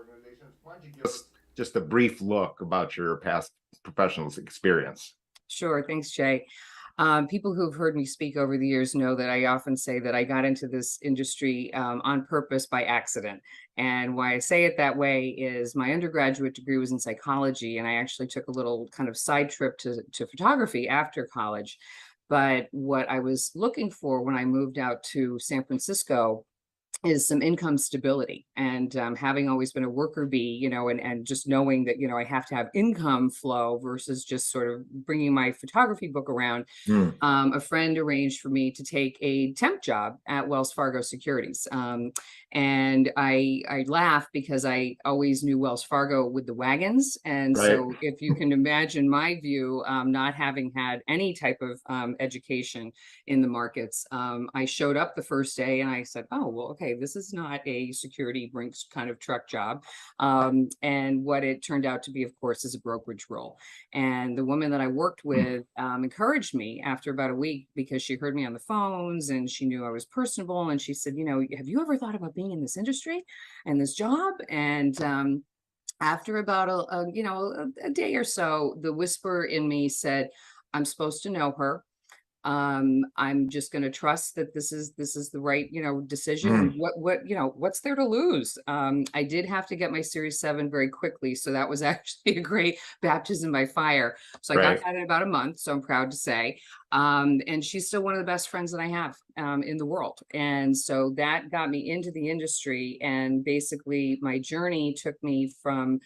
organizations. Why don't you give us just a brief look about your past professional experience? Sure. Thanks, Jay. People who've heard me speak over the years know that I often say that I got into this industry on purpose by accident. And why I say it that way is my undergraduate degree was in psychology, and I actually took a little kind of side trip to photography after college. But what I was looking for when I moved out to San Francisco is some income stability. And having always been a worker bee, and just knowing that, I have to have income flow versus just sort of bringing my photography book around, Mm, a friend arranged for me to take a temp job at Wells Fargo Securities. And I laugh because I always knew Wells Fargo with the wagons. And right. so if you can imagine my view, not having had any type of education in the markets, I showed up the first day and I said, oh, well, okay, this is not a security brinks kind of truck job. And what it turned out to be, of course, is a brokerage role. And the woman that I worked with encouraged me after about a week because she heard me on the phones and she knew I was personable. And she said, have you ever thought about being in this industry and this job? And after about a day or so, the whisper in me said, I'm supposed to know her. I'm just going to trust that this is the right decision, and Mm, what's there to lose. I did have to get my Series 7 very quickly, so that was actually a great baptism by fire. So I got right. that in about a month, so I'm proud to say. And she's still one of the best friends that I have in the world, and so that got me into the industry. And basically my journey took me from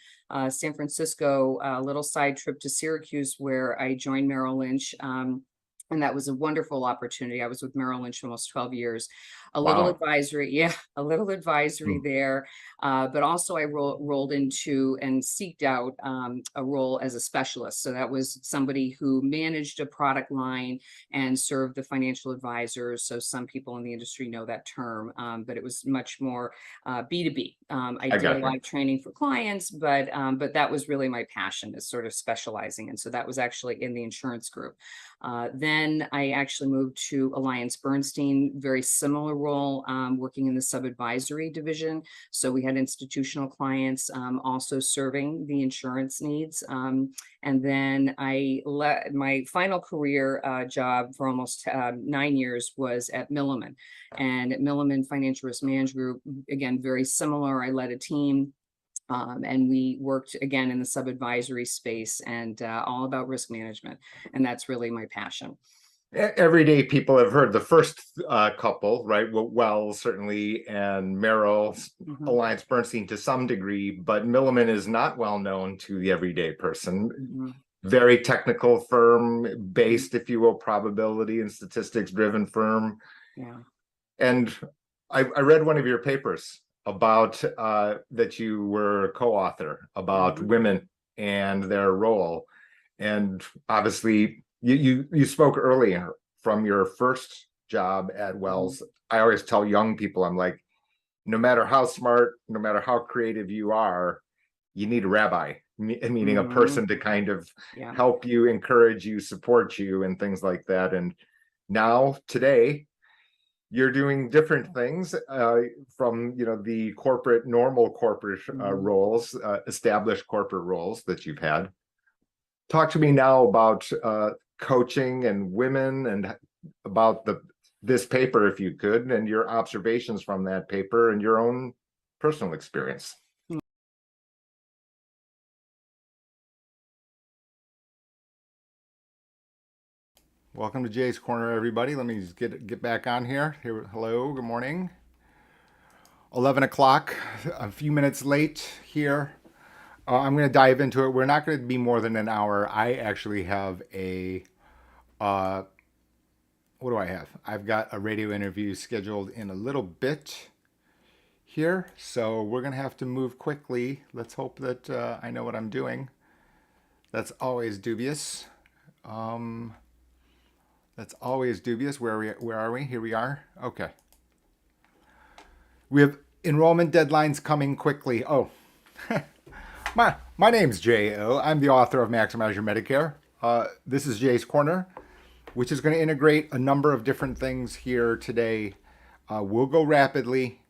San Francisco, a little side trip to Syracuse where I joined Merrill Lynch. And that was a wonderful opportunity. I was with Merrill Lynch almost 12 years. A little Wow. advisory, yeah, a little advisory Mm, there. But also I rolled into and seeked out a role as a specialist. So that was somebody who managed a product line and served the financial advisors. So some people in the industry know that term, but it was much more B2B. I I did a got you. lot of training for clients, but that was really my passion, is sort of specializing. And so that was actually in the insurance group. Then I actually moved to AllianceBernstein, very similar role, working in the sub-advisory division. So we had institutional clients, also serving the insurance needs. And then my final career job for almost 9 years was at Milliman. And at Milliman Financial Risk Management Group, again, very similar. I led a team. And we worked again in the sub-advisory space and all about risk management. And that's really my passion. Everyday people have heard the first couple, right? Well, Wells certainly, and Merrill, Mhm, AllianceBernstein to some degree, but Milliman is not well known to the everyday person. mhm, Very technical firm, mhm. based, if you will, probability and statistics driven firm. Yeah. And I read one of your papers about that you were a co-author about Mhm, women and their role. And obviously, you spoke earlier from your first job at mhm, Wells. I always tell young people, I'm like, no matter how smart, no matter how creative you are, you need a rabbi, meaning a mhm. person to kind of Yeah. help you, encourage you, support you, and things like that. And now, today, you're doing different things from the normal corporate Mhm. roles, established corporate roles that you've had. Talk to me now about coaching and women, and about this paper, if you could, and your observations from that paper and your own personal experience. Welcome to Jay's Corner, everybody. Let me just get back on here. Hello, good morning. 11 o'clock, a few minutes late here. I'm going to dive into it. We're not going to be more than an hour. I actually have uh, what do I have? I've got a radio interview scheduled in a little bit here. So we're going to have to move quickly. Let's hope that I know what I'm doing. That's always dubious. Um, that's always dubious. Where are we? Here we are. Okay. We have enrollment deadlines coming quickly. Oh, my name's J.O. I'm the author of Maximize Your Medicare. This is Jay's Corner, which is going to integrate a number of different things here today. We'll go rapidly.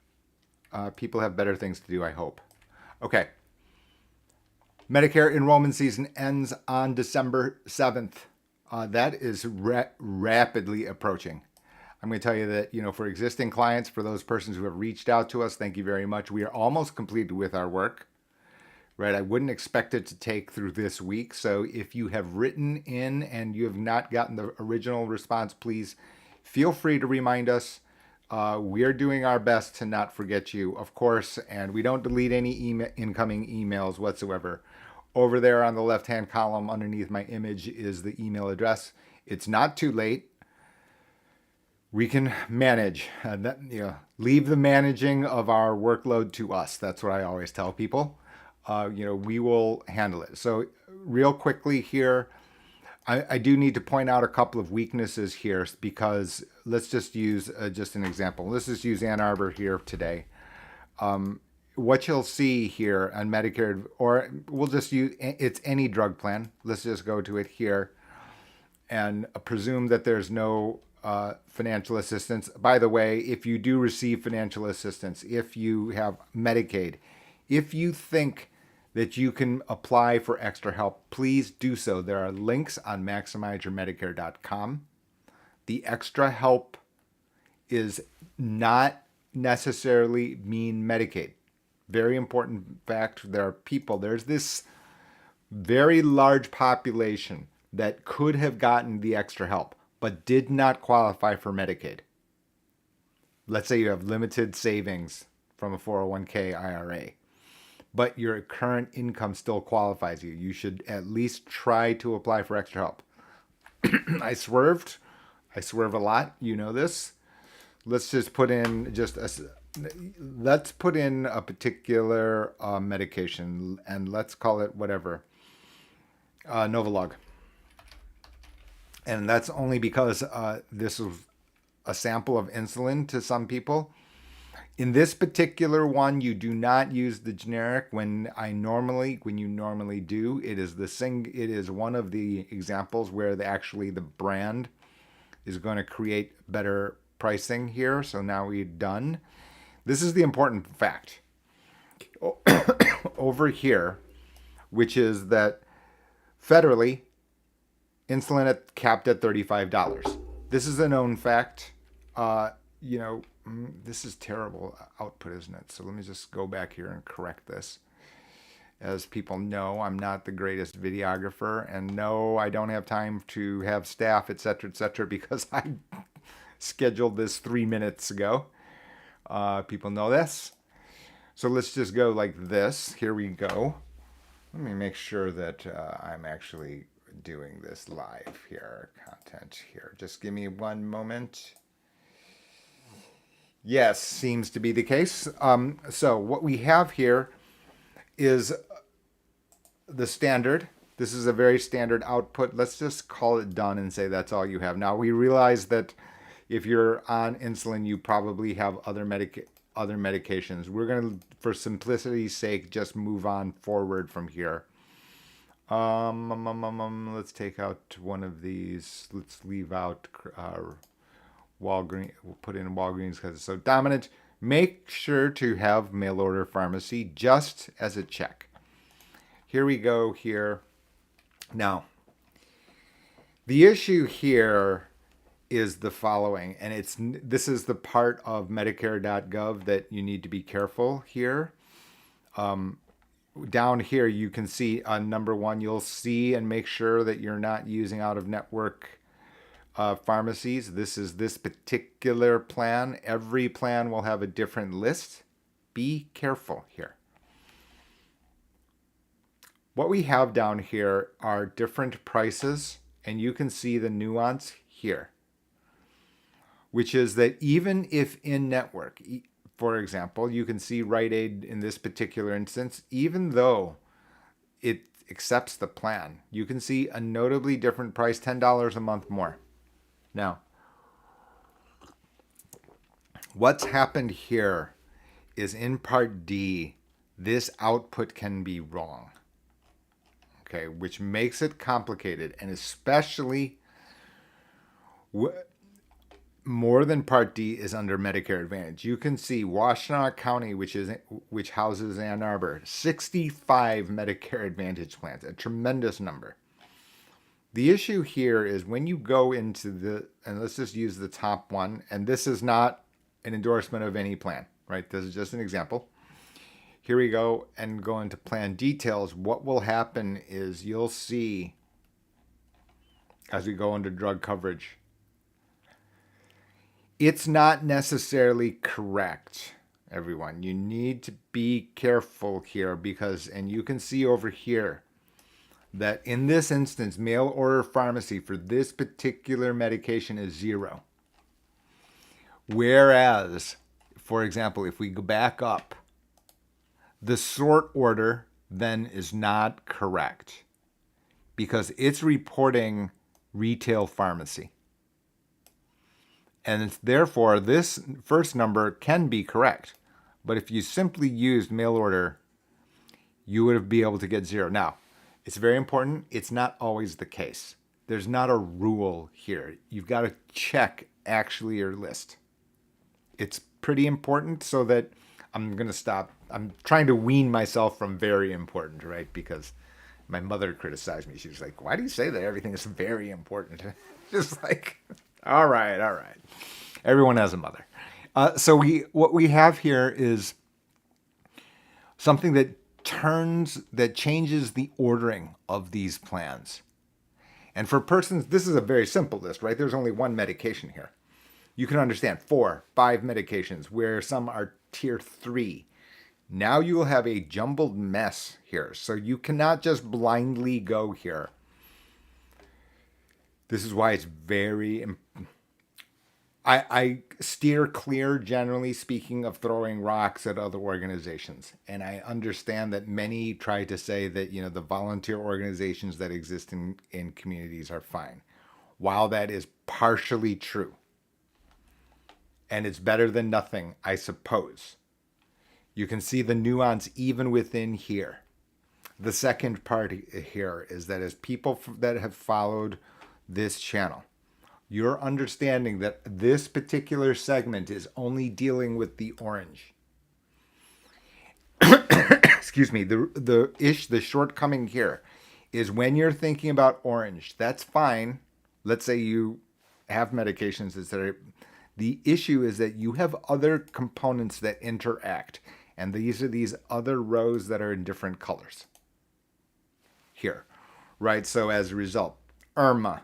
People have better things to do, I hope. Okay. Medicare enrollment season ends on December 7th. That is rapidly approaching. I'm going to tell you that, for existing clients, for those persons who have reached out to us, thank you very much. We are almost completed with our work, right? I wouldn't expect it to take through this week. So if you have written in and you have not gotten the original response, please feel free to remind us. We are doing our best to not forget you, of course, and we don't delete any incoming emails whatsoever. Over there on the left-hand column underneath my image is the email address. It's not too late. We can manage. Leave the managing of our workload to us. That's what I always tell people. We will handle it. So, real quickly here, I do need to point out a couple of weaknesses here because let's just use just an example. Let's just use Ann Arbor here today. What you'll see here on Medicare, or we'll just use it's any drug plan. Let's just go to it here and presume that there's no financial assistance. By the way, if you do receive financial assistance, if you have Medicaid, if you think that you can apply for extra help, please do so. There are links on maximizeyourmedicare.com. The extra help is not necessarily mean Medicaid. Very important fact. There's this very large population that could have gotten the extra help, but did not qualify for Medicaid. Let's say you have limited savings from a 401k IRA, but your current income still qualifies you. You should at least try to apply for extra help. I swerved. I swerve a lot. You know this. Let's just put in let's put in a particular medication and let's call it whatever, Novolog. And that's only because this is a sample of insulin to some people. In this particular one, you do not use the generic. When you normally do, it is one of the examples where the brand is going to create better pricing here. So now we're done. This is the important fact over here, which is that federally, insulin capped at $35. This is a known fact. This is terrible output, isn't it? So let me just go back here and correct this. As people know, I'm not the greatest videographer, and no, I don't have time to have staff, etc., because I scheduled this 3 minutes ago. People know this. So let's just go like this. Here we go. Let me make sure that I'm actually doing this live here. Content here. Just give me one moment. Yes, seems to be the case. So what we have here is the standard. This is a very standard output. Let's just call it done and say that's all you have. Now we realize that if you're on insulin, you probably have other medications. We're going to, for simplicity's sake, just move on forward from here. Let's take out one of these. Let's leave out Walgreens. We'll put in Walgreens because it's so dominant. Make sure to have mail order pharmacy just as a check. Here we go here. Now, the issue here is the following, and this is the part of Medicare.gov that you need to be careful here. Down here, you can see on number one, you'll see and make sure that you're not using out-of-network pharmacies. This is this particular plan. Every plan will have a different list. Be careful here. What we have down here are different prices, and you can see the nuance here, which is that even if in network, for example, you can see Rite Aid in this particular instance, even though it accepts the plan, you can see a notably different price, $10 a month more. Now, what's happened here is in Part D, this output can be wrong, okay, which makes it complicated, and especially more than Part D is under Medicare Advantage. You can see Washtenaw County, which houses Ann Arbor, 65 Medicare Advantage plans, a tremendous number. The issue here is when you go into and let's just use the top one, and this is not an endorsement of any plan, right? This is just an example. Here we go and go into plan details. What will happen is you'll see as we go into drug coverage, it's not necessarily correct, everyone. You need to be careful here because, and you can see over here that in this instance, mail order pharmacy for this particular medication is 0. Whereas, for example, if we go back up, the sort order then is not correct because it's reporting retail pharmacy. And therefore, this first number can be correct. But if you simply used mail order, you would be able to get 0. Now, it's very important. It's not always the case. There's not a rule here. You've got to check actually your list. It's pretty important so that I'm going to stop. I'm trying to wean myself from very important, right? Because my mother criticized me. She was like, why do you say that everything is very important? Just like, all right. Everyone has a mother. So what we have here is something that changes the ordering of these plans. And for persons, this is a very simple list, right? There's only one medication here. You can understand 4, 5 medications where some are tier 3. Now you will have a jumbled mess here. So you cannot just blindly go here. This is why it's very I steer clear, generally speaking, of throwing rocks at other organizations. And I understand that many try to say that, the volunteer organizations that exist in communities are fine. While that is partially true, and it's better than nothing, I suppose, you can see the nuance even within here. The second part here is that as people that have followed this channel, you're understanding that this particular segment is only dealing with the orange. Excuse me. The shortcoming here is when you're thinking about orange, that's fine. Let's say you have medications, etc. The issue is that you have other components that interact, and these are these other rows that are in different colors. Here, right? So as a result, IRMA,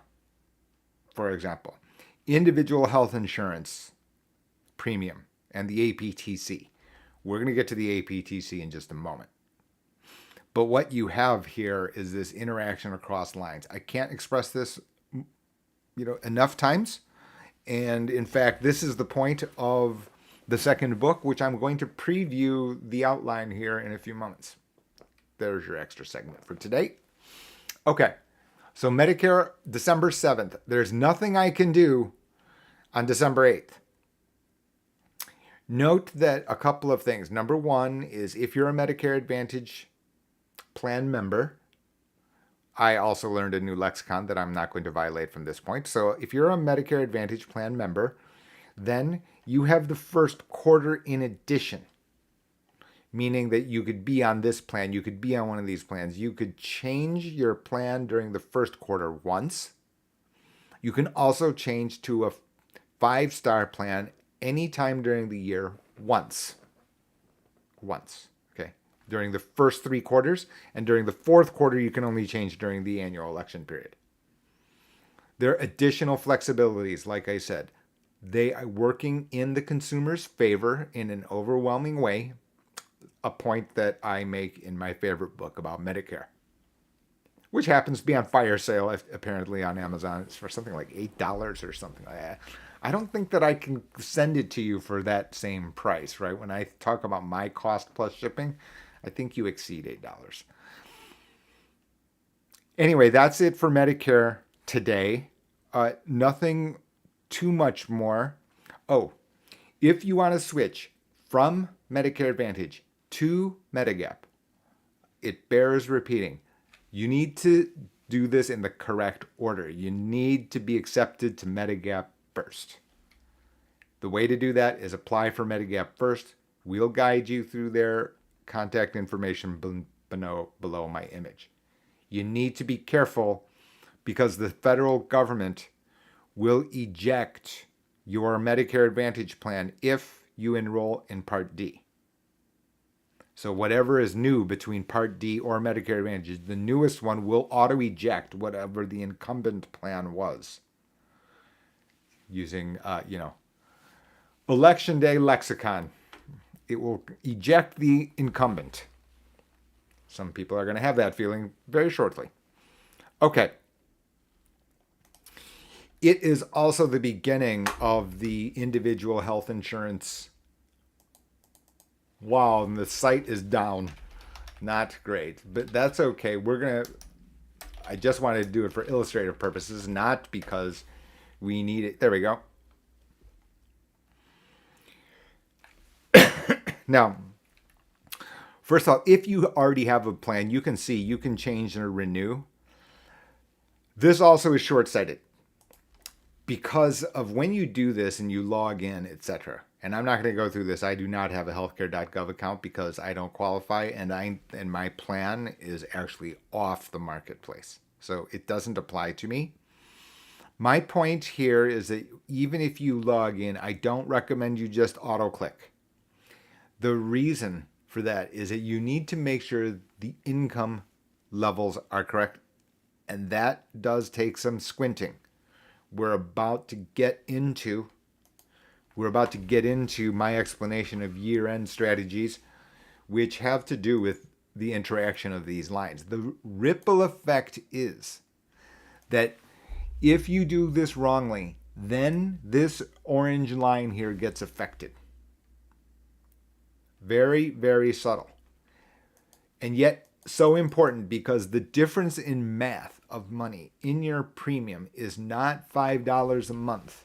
for example, individual health insurance premium, and the APTC. We're going to get to the APTC in just a moment. But what you have here is this interaction across lines. I can't express this, enough times. And in fact, this is the point of the second book, which I'm going to preview the outline here in a few moments. There's your extra segment for today. Okay. So Medicare, December 7th. There's nothing I can do on December 8th. Note that a couple of things. Number one is if you're a Medicare Advantage plan member, I also learned a new lexicon that I'm not going to violate from this point. So if you're a Medicare Advantage plan member, then you have the first quarter in addition. Meaning that you could be on this plan, you could be on one of these plans. You could change your plan during the first quarter once. You can also change to a 5-star plan anytime during the year once. Okay? During the first 3 quarters, and during the 4th quarter, you can only change during the annual election period. There are additional flexibilities, like I said. They are working in the consumer's favor in an overwhelming way. A point that I make in my favorite book about Medicare, which happens to be on fire sale apparently on Amazon. It's for something like $8 or something like that. I don't think that I can send it to you for that same price, right? When I talk about my cost plus shipping, I think you exceed $8. Anyway, that's it for Medicare today. Nothing too much more. Oh, if you want to switch from Medicare Advantage to Medigap, it bears repeating. You need to do this in the correct order. You need to be accepted to Medigap first. The way to do that is apply for Medigap first. We'll guide you through their contact information below my image. You need to be careful because the federal government will eject your Medicare Advantage plan if you enroll in Part D. So whatever is new between Part D or Medicare Advantage, the newest one will auto-eject whatever the incumbent plan was using, Election Day lexicon. It will eject the incumbent. Some people are going to have that feeling very shortly. Okay. It is also the beginning of the individual health insurance. Wow, and the site is down. Not great, but that's okay. I just wanted to do it for illustrative purposes, not because we need it. There we go. Now, first of all, if you already have a plan, you can change and renew. This also is short-sighted because of when you do this and you log in, etc. And I'm not going to go through this. I do not have a healthcare.gov account because I don't qualify, and my plan is actually off the marketplace. So it doesn't apply to me. My point here is that even if you log in, I don't recommend you just auto-click. The reason for that is that you need to make sure the income levels are correct, and that does take some squinting. We're about to get into my explanation of year-end strategies, which have to do with the interaction of these lines. The ripple effect is that if you do this wrongly, then this orange line here gets affected. Very, very subtle. And yet so important because the difference in math of money in your premium is not $5 a month.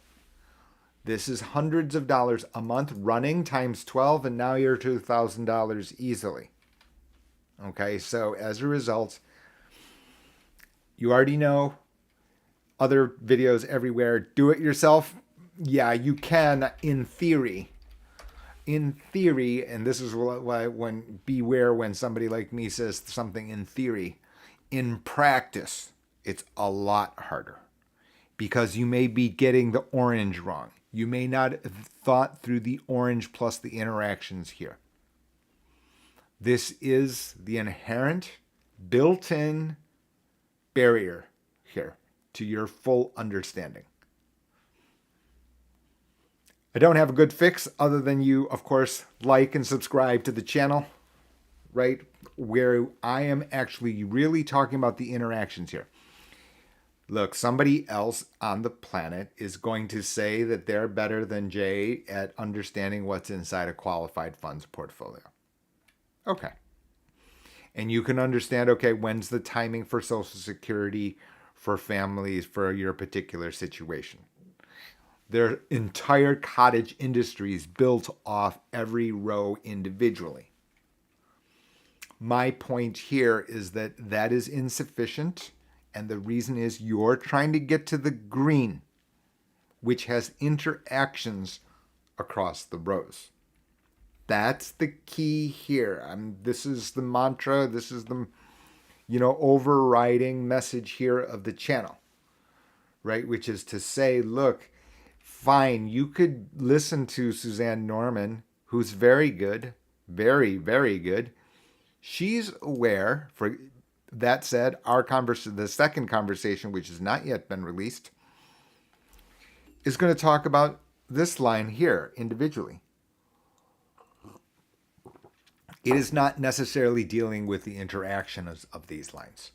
This is hundreds of dollars a month running times 12, and now you're $2,000 easily. Okay, so as a result, you already know other videos everywhere. Do it yourself. Yeah, you can in theory. In theory, and this is why beware when somebody like me says something in theory. In practice, it's a lot harder because you may be getting the orange wrong. You may not have thought through the orange plus the interactions here. This is the inherent built-in barrier here to your full understanding. I don't have a good fix other than you, of course, like and subscribe to the channel, right? Where I am actually really talking about the interactions here. Look, somebody else on the planet is going to say that they're better than Jay at understanding what's inside a qualified funds portfolio. Okay. And you can understand, okay, when's the timing for Social Security for families for your particular situation. There are entire cottage industries built off every row individually. My point here is that that is insufficient, and the reason is you're trying to get to the green, which has interactions across the rows. That's the key here. This is the mantra. This is the, overriding message here of the channel, right? Which is to say, look, fine, you could listen to Suzanne Norman, who's very good, very, very good. She's aware. For that said, the second conversation, which has not yet been released, is going to talk about this line here individually. It is not necessarily dealing with the interaction of these lines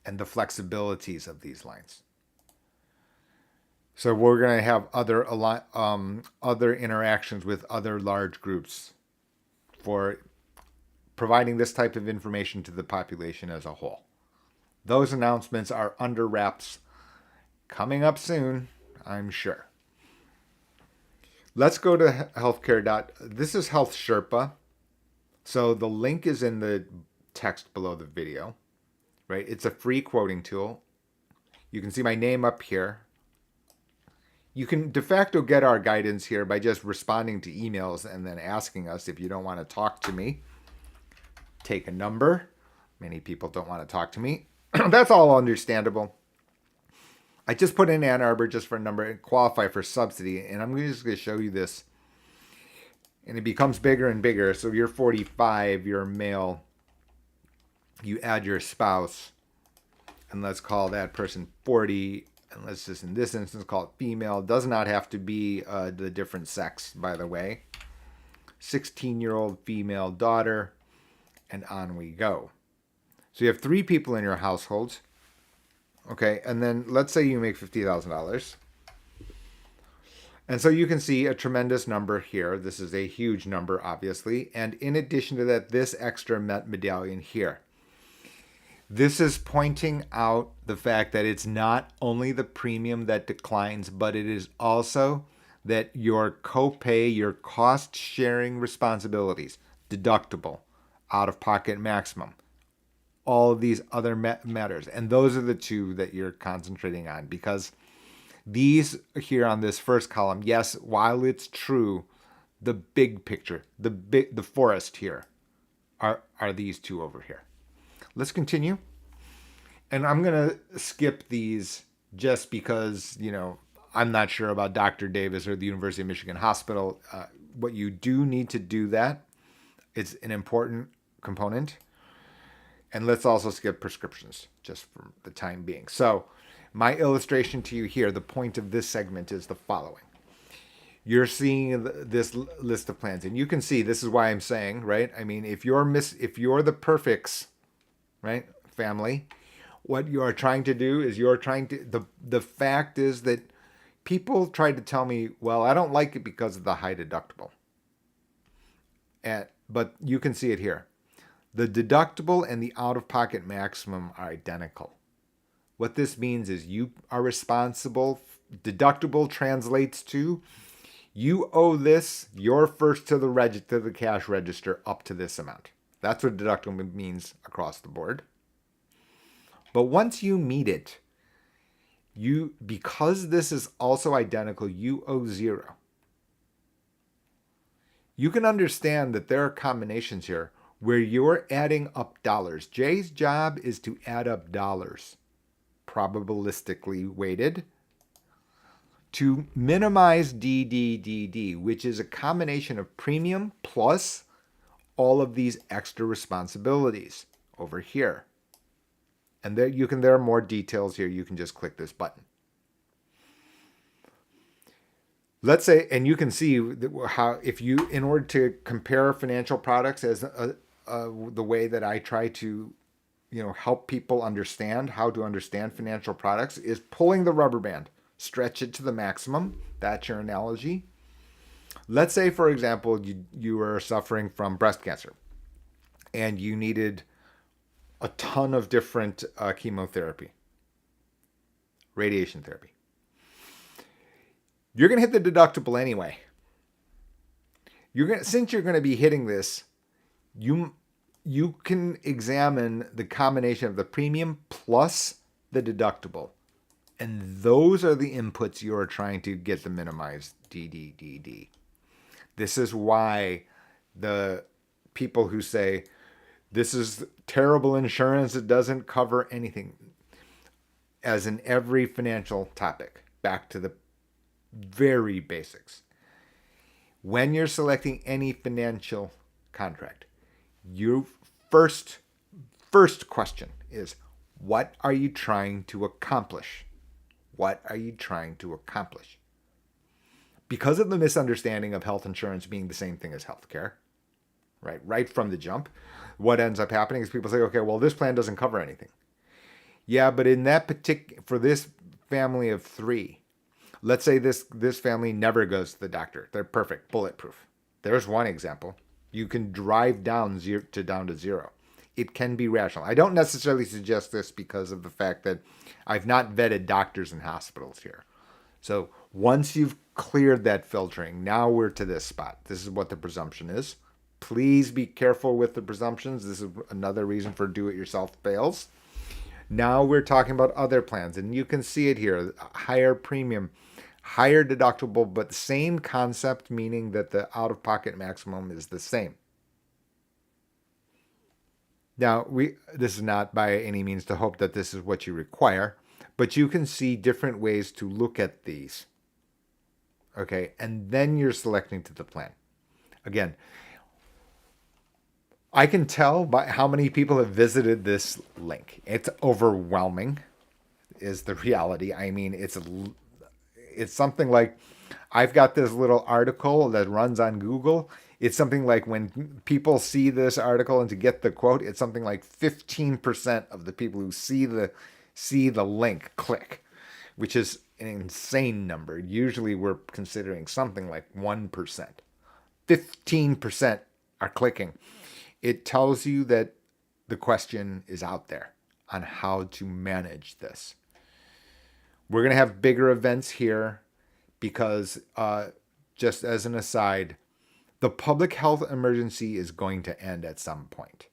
and the flexibilities of these lines. So we're going to have other interactions with other large groups for providing this type of information to the population as a whole. Those announcements are under wraps, coming up soon, I'm sure. Let's go to healthcare. This is Health Sherpa. So the link is in the text below the video, right? It's a free quoting tool. You can see my name up here. You can de facto get our guidance here by just responding to emails and then asking us if you don't want to talk to me. Take a number. Many people don't want to talk to me. That's all understandable. I just put in Ann Arbor just for a number and qualify for subsidy. And I'm just going to show you this. And it becomes bigger and bigger. So you're 45, you're a male. You add your spouse. And let's call that person 40. And let's just, in this instance, call it female. It does not have to be the different sex, by the way. 16-year-old female daughter. And on we go. So you have 3 people in your household. Okay, and then let's say you make $50,000. And so you can see a tremendous number here. This is a huge number, obviously. And in addition to that, this extra medallion here. This is pointing out the fact that it's not only the premium that declines, but it is also that your copay, your cost sharing responsibilities, deductible, out-of-pocket maximum, all of these other matters. And those are the 2 that you're concentrating on, because these here on this first column, yes, while it's true, the big picture, the forest here are these 2 over here. Let's continue. And I'm going to skip these just because, I'm not sure about Dr. Davis or the University of Michigan Hospital. What you do need to do that. It's an important component. And let's also skip prescriptions just for the time being. So my illustration to you here, the point of this segment is the following. You're seeing this list of plans, and you can see this is why I'm saying, right? I mean, if you're the perfects, right, family, what you are trying to do is the fact is that people try to tell me, well, I don't like it because of the high deductible. But you can see it here. The deductible and the out-of-pocket maximum are identical. What this means is you are responsible. Deductible translates to you owe this, you're first to the cash register up to this amount. That's what deductible means across the board. But once you meet it, because this is also identical, you owe 0. You can understand that there are combinations here where you're adding up dollars. Jay's job is to add up dollars, probabilistically weighted, to minimize DDDD, which is a combination of premium plus all of these extra responsibilities over here. And there are more details here. You can just click this button. Let's say, and you can see how in order to compare financial products as the way that I try to, help people understand how to understand financial products is pulling the rubber band, stretch it to the maximum. That's your analogy. Let's say, for example, you were suffering from breast cancer and you needed a ton of different chemotherapy, radiation therapy. You're going to hit the deductible anyway. Since you're going to be hitting this, you can examine the combination of the premium plus the deductible. And those are the inputs you're trying to get the minimized DDDD. This is why the people who say, this is terrible insurance, it doesn't cover anything, as in every financial topic, back to the very basics. When you're selecting any financial contract, your first question is, what are you trying to accomplish? What are you trying to accomplish? Because of the misunderstanding of health insurance being the same thing as healthcare, right from the jump, what ends up happening is people say, okay, well, this plan doesn't cover anything. Yeah, but in for this family of 3, let's say this family never goes to the doctor. They're perfect, bulletproof. There's one example. You can drive down to 0. It can be rational. I don't necessarily suggest this because of the fact that I've not vetted doctors and hospitals here. So once you've cleared that filtering, now we're to this spot. This is what the presumption is. Please be careful with the presumptions. This is another reason for do-it-yourself fails. Now we're talking about other plans, and you can see it here. Higher premium, Higher deductible, but same concept, meaning that the out-of-pocket maximum is the same. Now, this is not by any means to hope that this is what you require, but you can see different ways to look at these. Okay, and then you're selecting to the plan. Again, I can tell by how many people have visited this link. It's overwhelming, is the reality. I mean, it's something like, I've got this little article that runs on Google. It's something like, when people see this article and to get the quote, it's something like 15% of the people who see the link click, which is an insane number. Usually we're considering something like 1%. 15% are clicking. It tells you that the question is out there on how to manage this. We're going to have bigger events here because, just as an aside, the public health emergency is going to end at some point.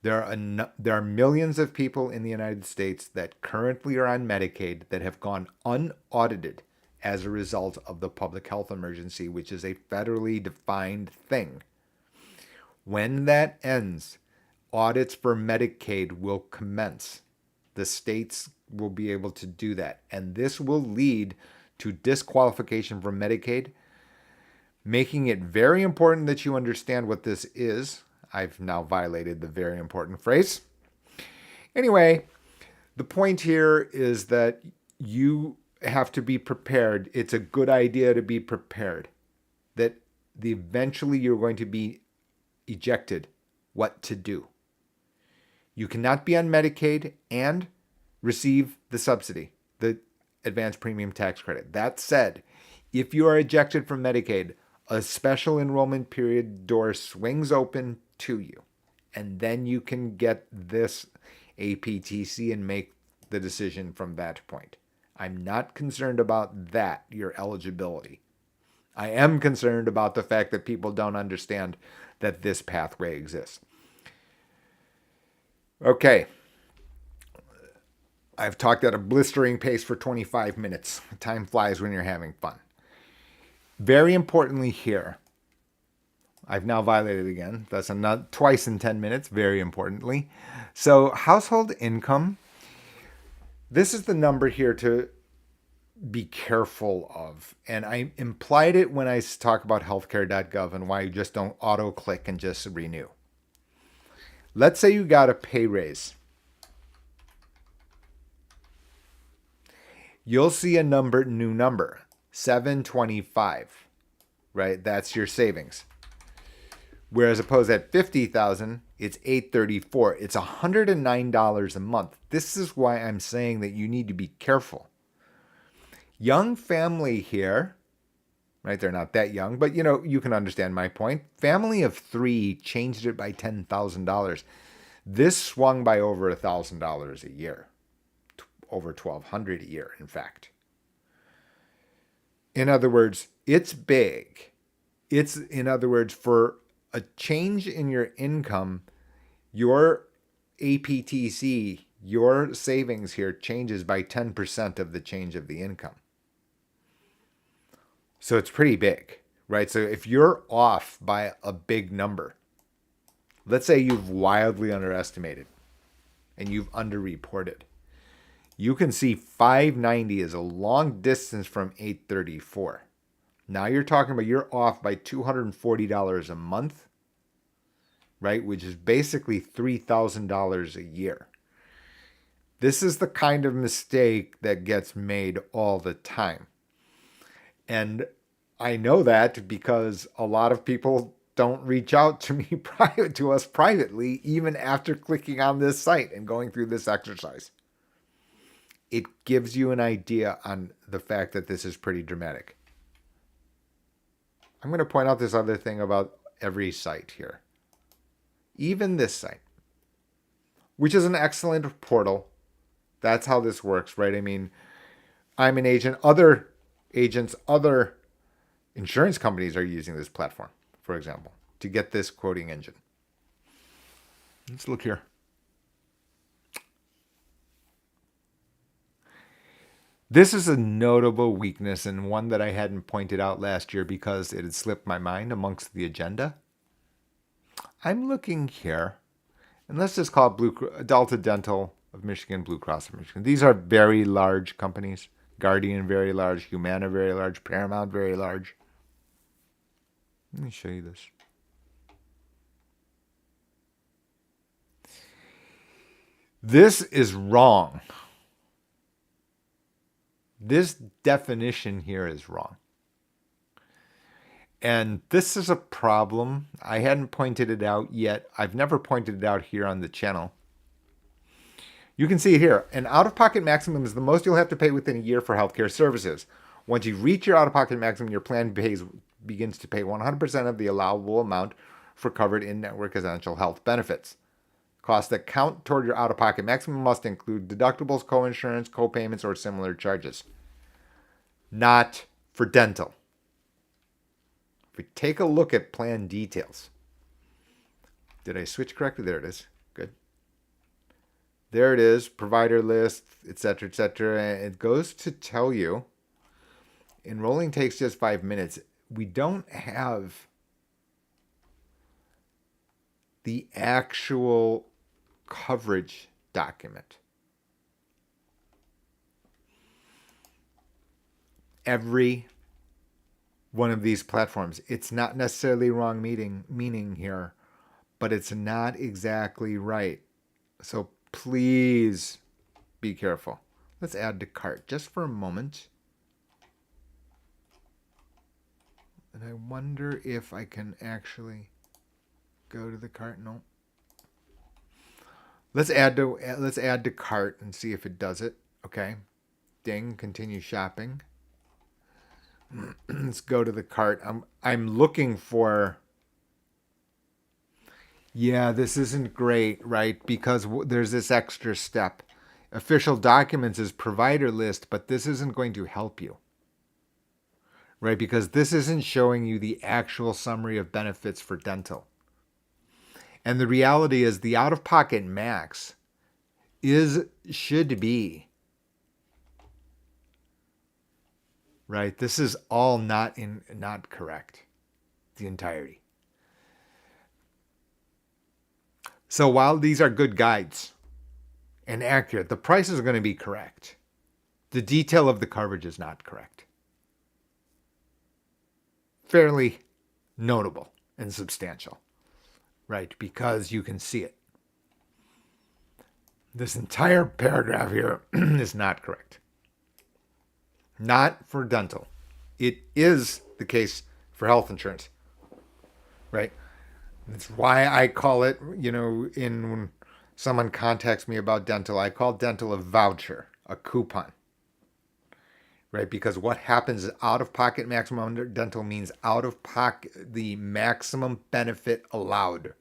There are millions of people in the United States that currently are on Medicaid that have gone unaudited as a result of the public health emergency, which is a federally defined thing. When that ends, audits for Medicaid will commence. The states will be able to do that. And this will lead to disqualification from Medicaid, making it very important that you understand what this is. I've now violated the very important phrase. Anyway, the point here is that you have to be prepared. It's a good idea to be prepared that eventually you're going to be ejected. What to do? You cannot be on Medicaid and receive the subsidy, the advanced premium tax credit. That said, if you are ejected from Medicaid, a special enrollment period door swings open to you, and then you can get this APTC and make the decision from that point. I'm not concerned about that, your eligibility. I am concerned about the fact that people don't understand that this pathway exists. Okay. I've talked at a blistering pace for 25 minutes. Time flies when you're having fun. Very importantly here, I've now violated again. That's twice in 10 minutes, very importantly. So household income, this is the number here to be careful of. And I implied it when I talk about healthcare.gov and why you just don't auto-click and just renew. Let's say you got a pay raise. You'll see a new number, 725, right? That's your savings. Whereas opposed at 50,000, it's 834. It's $109 a month. This is why I'm saying that you need to be careful. Young family here, right? They're not that young, but you can understand my point. Family of 3 changed it by $10,000. This swung by over $1,000 a year, over $1,200 a year, in fact. In other words, it's big. It's, in other words, for a change in your income, your APTC, your savings here changes by 10% of the change of the income. So it's pretty big, right? So if you're off by a big number, let's say you've wildly underestimated and you've underreported, you can see 590 is a long distance from 834. Now you're talking about you're off by $240 a month, right? Which is basically $3,000 a year. This is the kind of mistake that gets made all the time. And I know that because a lot of people don't reach out to me to us privately, even after clicking on this site and going through this exercise. It gives you an idea on the fact that this is pretty dramatic. I'm going to point out this other thing about every site here. Even this site, which is an excellent portal. That's how this works, right? I mean, I'm an agent. Other agents, other insurance companies are using this platform, for example, to get this quoting engine. Let's look here. This is a notable weakness and one that I hadn't pointed out last year because it had slipped my mind amongst the agenda. I'm looking here, and let's just call it Delta Dental of Michigan, Blue Cross of Michigan. These are very large companies. Guardian, very large. Humana, very large. Paramount, very large. Let me show you this. This is wrong. This definition here is wrong. And this is a problem. I hadn't pointed it out yet. I've never pointed it out here on the channel. You can see here, an out-of-pocket maximum is the most you'll have to pay within a year for healthcare services. Once you reach your out-of-pocket maximum, your plan begins to pay 100% of the allowable amount for covered in-network essential health benefits. Costs that count toward your out-of-pocket maximum must include deductibles, co-insurance, co-payments, or similar charges. Not for dental. If we take a look at plan details. Did I switch correctly? There it is. Good. There it is, provider list, etc., etc. And it goes to tell you, enrolling takes just 5 minutes. We don't have the actual coverage document. Every one of these platforms, it's not necessarily wrong meaning here, but it's not exactly right. So please be careful. Let's add to cart just for a moment. And I wonder if I can actually go to the cart. No. Let's add to cart and see if it does it. Okay. Ding, continue shopping. Let's go to the cart. I'm looking for. Yeah, this isn't great, right? Because there's this extra step. Official documents is provider list, but this isn't going to help you, right? Because this isn't showing you the actual summary of benefits for dental. And the reality is the out-of-pocket max should be, right? This is all not correct, the entirety. So while these are good guides and accurate, the prices are going to be correct. The detail of the coverage is not correct. Fairly notable and substantial, right? Because you can see it. This entire paragraph here is not correct. Not for dental. It is the case for health insurance, right? That's why I call it, when someone contacts me about dental, I call dental a voucher, a coupon, right? Because what happens is out-of-pocket maximum under dental means out-of-pocket, the maximum benefit allowed.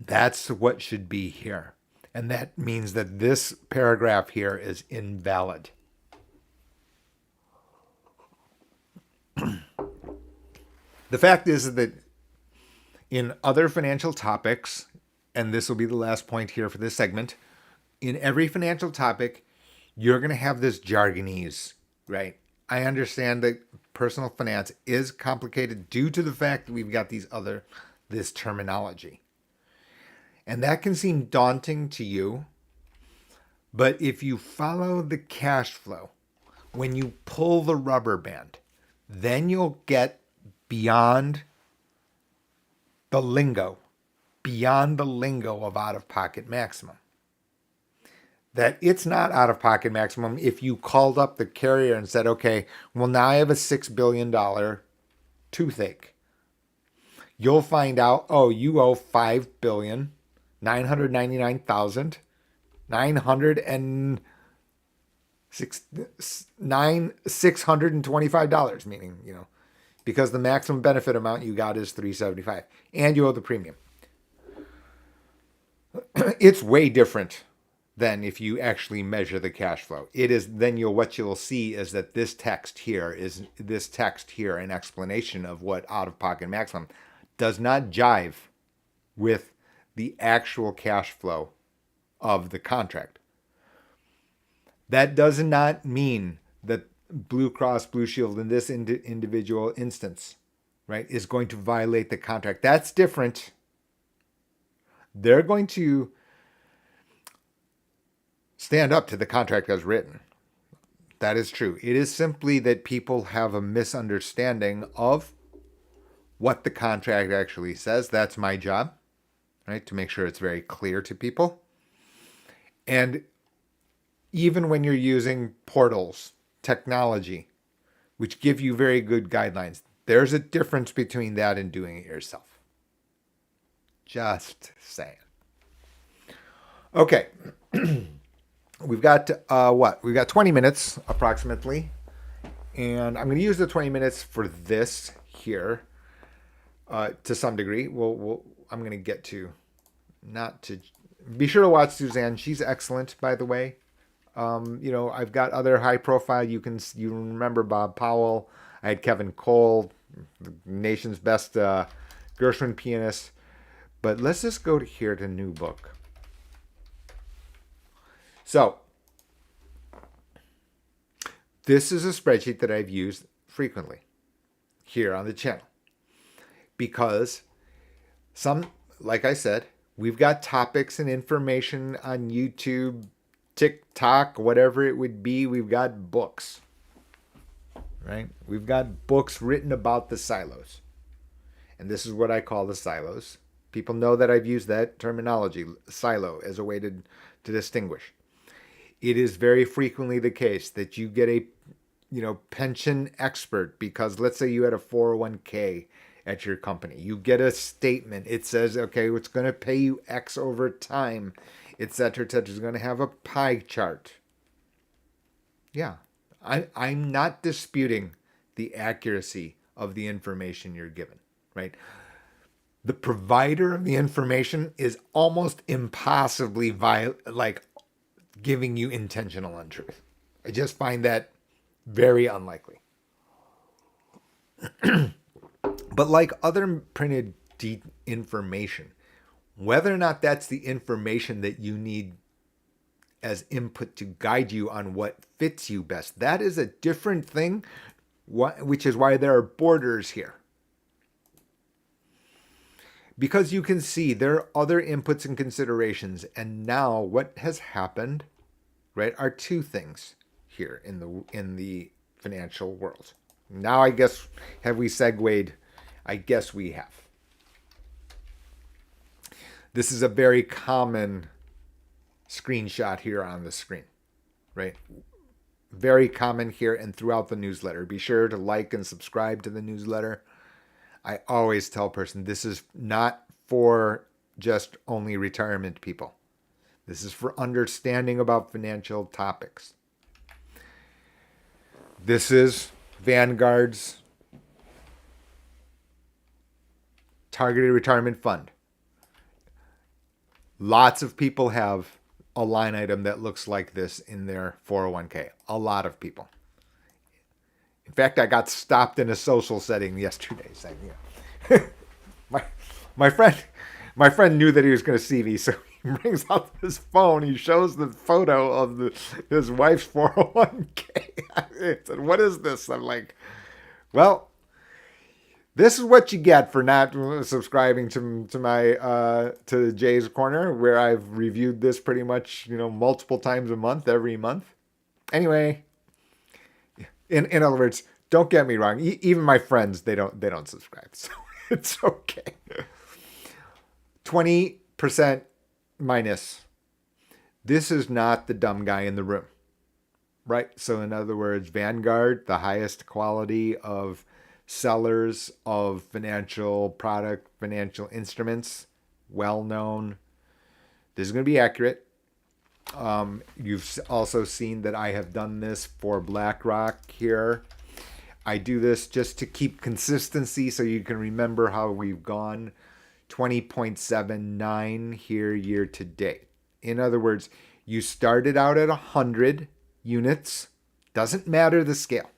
That's what should be here. And that means that this paragraph here is invalid. The fact is that in other financial topics, and this will be the last point here for this segment, in every financial topic, you're going to have this jargonese, right? I understand that personal finance is complicated due to the fact that we've got this terminology. And that can seem daunting to you, but if you follow the cash flow, when you pull the rubber band, then you'll get beyond the lingo of out-of-pocket maximum. That it's not out-of-pocket maximum if you called up the carrier and said, okay, well, now I have a $6 billion toothache. You'll find out, you owe $5,999,625, meaning, because the maximum benefit amount you got is $375 and you owe the premium. It's way different than if you actually measure the cash flow. It is then what you'll see is that this text here, an explanation of what out-of-pocket maximum does not jive with the actual cash flow of the contract. That does not mean that Blue Cross Blue Shield in this individual instance, right, is going to violate the contract. That's different. They're going to stand up to the contract as written. That is true. It is simply that people have a misunderstanding of what the contract actually says. That's my job, right, to make sure it's very clear to people. And even when you're using portals, technology, which give you very good guidelines, there's a difference between that and doing it yourself. Just saying. Okay. We've got what? We've got 20 minutes approximately. And I'm going to use the 20 minutes for this here to some degree. I'm going to get to, not to, be sure to watch Suzanne. She's excellent, by the way. I've got other high profile. You remember Bob Powell. I had Kevin Cole, the nation's best Gershwin pianist. But let's just go here to new book. So this is a spreadsheet that I've used frequently here on the channel because like I said, we've got topics and information on YouTube, TikTok, whatever it would be. We've got books, right? We've got books written about the silos. And this is what I call the silos. People know that I've used that terminology, silo, as a way to distinguish. It is very frequently the case that you get a pension expert because let's say you had a 401k at your company. You get a statement. It says, okay, it's going to pay you X over time, etc., etc. It's going to have a pie chart. Yeah, I'm not disputing the accuracy of the information you're given, right? The provider of the information is almost impossibly giving you intentional untruth. I just find that very unlikely. But like other printed information, whether or not that's the information that you need as input to guide you on what fits you best, that is a different thing, which is why there are borders here. Because you can see there are other inputs and considerations. And now what has happened, right, are two things here in the financial world. Now I guess, have we segued? I guess we have. This is a very common screenshot here on the screen, right? Very common here and throughout the newsletter. Be sure to like and subscribe to the newsletter. I always tell a person this is not for just only retirement people. This is for understanding about financial topics. This is Vanguard's targeted retirement fund. Lots of people have a line item that looks like this in their 401k. A lot of people. In fact, I got stopped in a social setting yesterday saying, my friend knew that he was going to see me, so he brings out his phone. He shows the photo of his wife's 401k. He said, "What is this?" I'm like, "Well, this is what you get for not subscribing to my to Jay's Corner, where I've reviewed this pretty much multiple times a month, every month." Anyway, in other words, don't get me wrong. Even my friends, they don't subscribe, so it's okay. 20% minus. This is not the dumb guy in the room, right? So in other words, Vanguard, the highest quality of sellers of financial product, financial instruments, well known. This is going to be accurate. You've also seen that I have done this for BlackRock here. I do this just to keep consistency so you can remember how we've gone. 20.79 here year to date. In other words, you started out at 100 units. Doesn't matter the scale.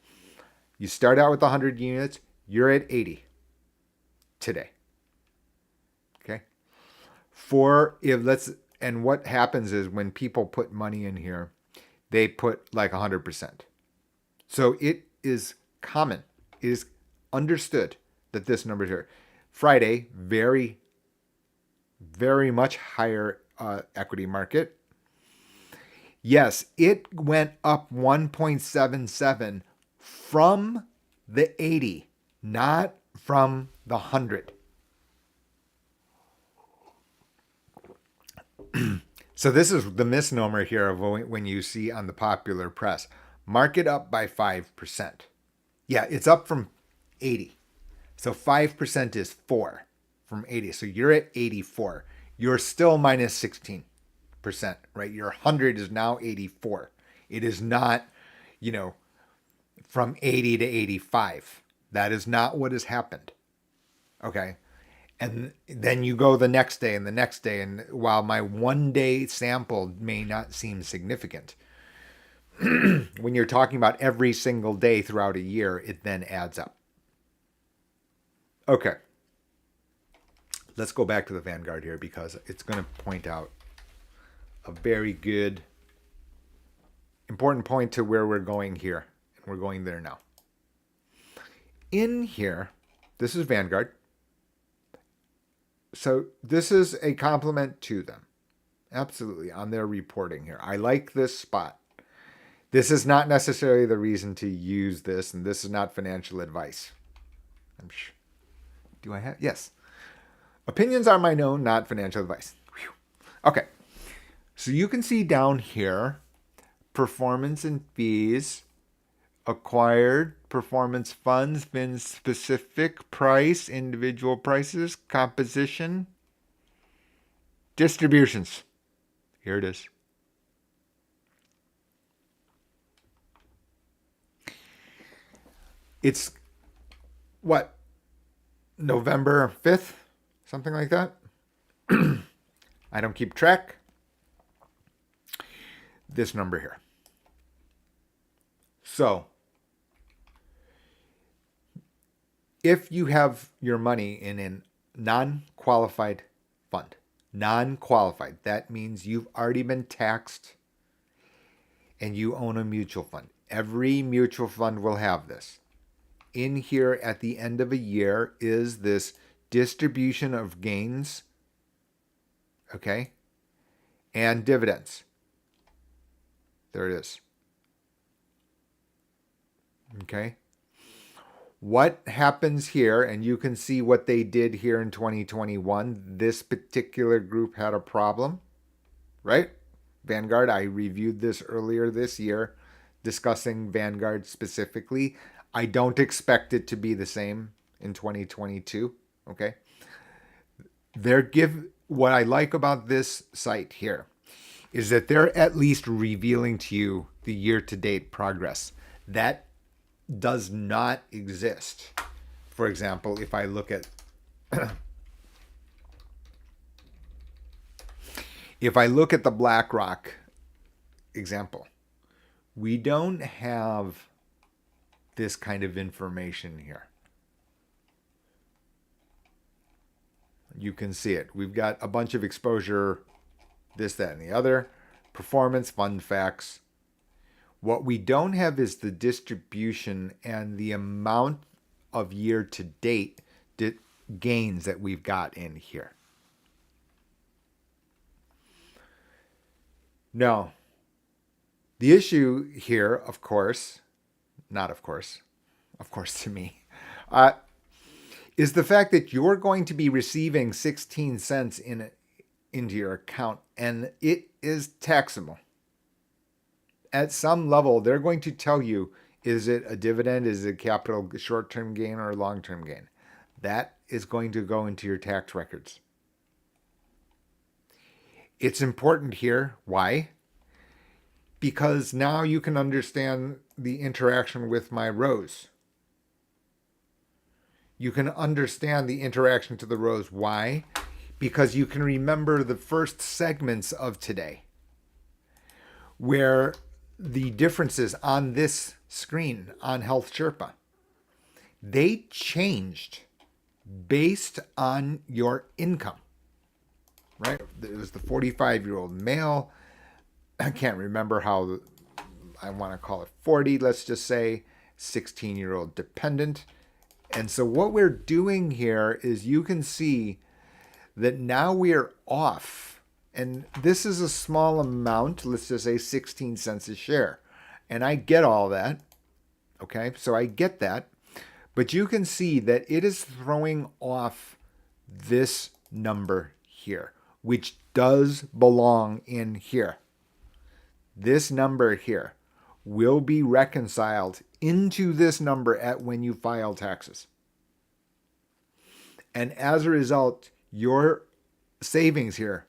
You start out with 100 units. You're at 80 today. Okay. And what happens is when people put money in here, they put like 100%. So it is common. It is understood that this number here. Friday, very, very much higher equity market. Yes, it went up 1.77 from the 80, not from the 100. So this is the misnomer here of when you see on the popular press, market up by 5%. Yeah, it's up from 80. So 5% is 4 from 80. So you're at 84. You're still minus 16%, right? Your 100 is now 84. It is not, from 80 to 85. That is not what has happened. Okay. And then you go the next day and the next day. And while my 1 day sample may not seem significant, when you're talking about every single day throughout a year, it then adds up. Okay. Let's go back to the Vanguard here because it's going to point out a very good, important point to where we're going here. And we're going there now. In here, this is Vanguard. So this is a compliment to them. Absolutely, on their reporting here. I like this spot. This is not necessarily the reason to use this, and this is not financial advice. Do I have? Yes. Opinions are my own, not financial advice. Whew. Okay. So you can see down here, performance and fees, acquired performance funds, been specific price, individual prices, composition, distributions. Here it is. It's what? November 5th? Something like that. I don't keep track. This number here. So, if you have your money in a non-qualified fund, non-qualified, that means you've already been taxed and you own a mutual fund. Every mutual fund will have this. In here at the end of a year is this distribution of gains, okay, and dividends. There it is. Okay. What happens here, and you can see what they did here in 2021. This particular group had a problem, right? Vanguard, I reviewed this earlier this year, discussing Vanguard specifically. I don't expect it to be the same in 2022, okay? What I like about this site here is that they're at least revealing to you the year-to-date progress. That does not exist. For example, if I look at the BlackRock example, we don't have this kind of information here. You can see it. We've got a bunch of exposure, this, that, and the other, performance, fund facts. What we don't have is the distribution and the amount of year-to-date gains that we've got in here. Now, the issue here, of course to me, is the fact that you're going to be receiving 16 cents into your account, and it is taxable. At some level, they're going to tell you, is it a dividend, is it a capital short-term gain or long-term gain? That is going to go into your tax records. It's important here. Why? Because now you can understand the interaction with my rows. You can understand the interaction to the rows. Why? Because you can remember the first segments of today, where the differences on this screen on Health Sherpa, they changed based on your income, right? It was the 45-year-old male. I can't remember how I want to call it 40, let's just say, 16-year-old dependent. And so what we're doing here is you can see that now we are off. And this is a small amount, let's just say 16 cents a share. And I get all that. Okay, so I get that. But you can see that it is throwing off this number here, which does belong in here. This number here will be reconciled into this number at when you file taxes. And as a result, your savings here,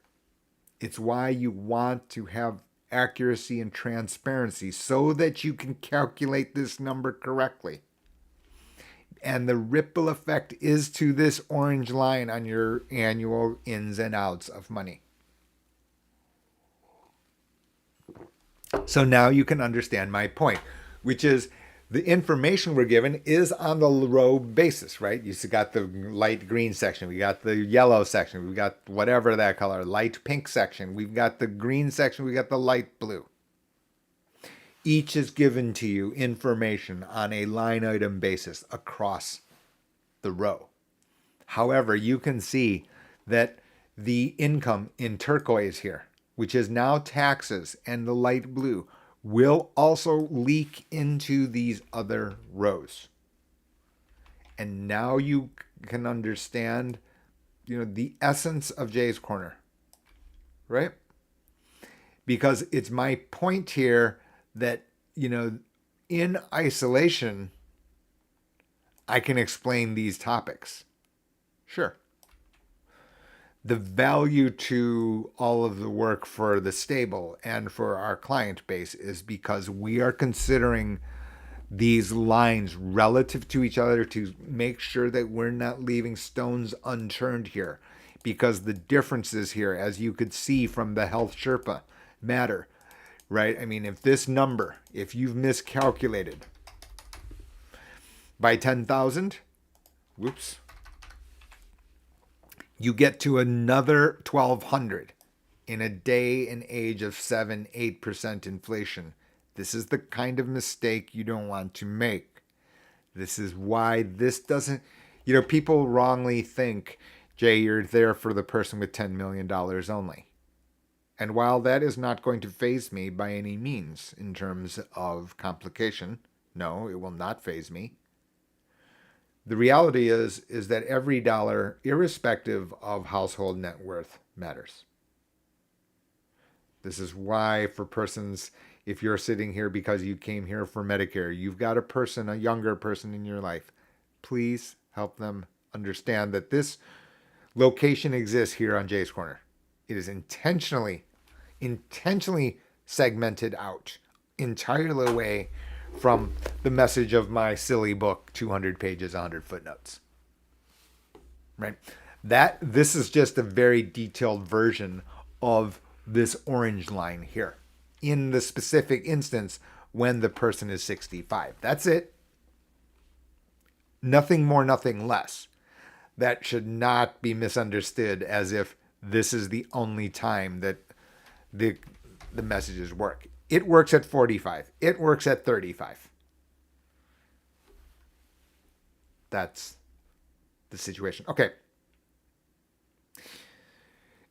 it's why you want to have accuracy and transparency so that you can calculate this number correctly. And the ripple effect is to this orange line on your annual ins and outs of money. So now you can understand my point, which is the information we're given is on the row basis, right? You got the light green section, we got the yellow section, we got whatever that color, light pink section, we've got the green section, we got the light blue. Each is given to you information on a line item basis across the row. However, you can see that the income in turquoise here, which is now taxes, and the light blue, will also leak into these other rows. And now you can understand, the essence of Jay's Corner, right? Because it's my point here that, in isolation, I can explain these topics. Sure. The value to all of the work for the stable and for our client base is because we are considering these lines relative to each other to make sure that we're not leaving stones unturned here, because the differences here, as you could see from the Health Sherpa, matter, right? I mean, if this number, if you've miscalculated by 10,000, whoops, you get to another 1,200 in a day and age of 7-8% inflation. This is the kind of mistake you don't want to make. This is why this doesn't, people wrongly think, Jay, you're there for the person with $10 million only. And while that is not going to faze me by any means in terms of complication, no, it will not faze me. The reality is that every dollar, irrespective of household net worth, matters. This is why for persons, if you're sitting here because you came here for Medicare, you've got a younger person in your life, please help them understand that this location exists here on Jay's Corner. It is intentionally segmented out entirely away from the message of my silly book, 200 pages, 100 footnotes. Right? This is just a very detailed version of this orange line here. In the specific instance, when the person is 65. That's it. Nothing more, nothing less. That should not be misunderstood as if this is the only time that the messages work. It works at 45. It works at 35. That's the situation. Okay.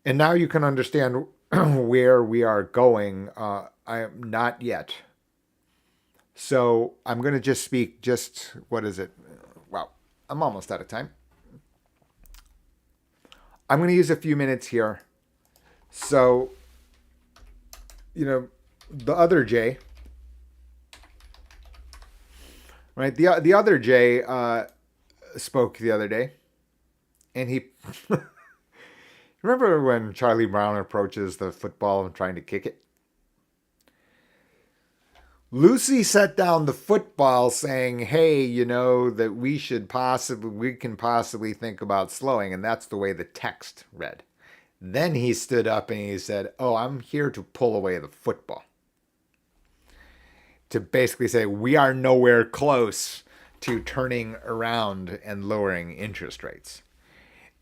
And now you can understand where we are going. I am not yet. So I'm going to just speak what is it? Wow, I'm almost out of time. I'm going to use a few minutes here. So, the other Jay, right? The other Jay spoke the other day, and he remember when Charlie Brown approaches the football and trying to kick it? Lucy set down the football saying, hey, that we can possibly think about slowing. And that's the way the text read. Then he stood up and he said, oh, I'm here to pull away the football. To basically say, we are nowhere close to turning around and lowering interest rates.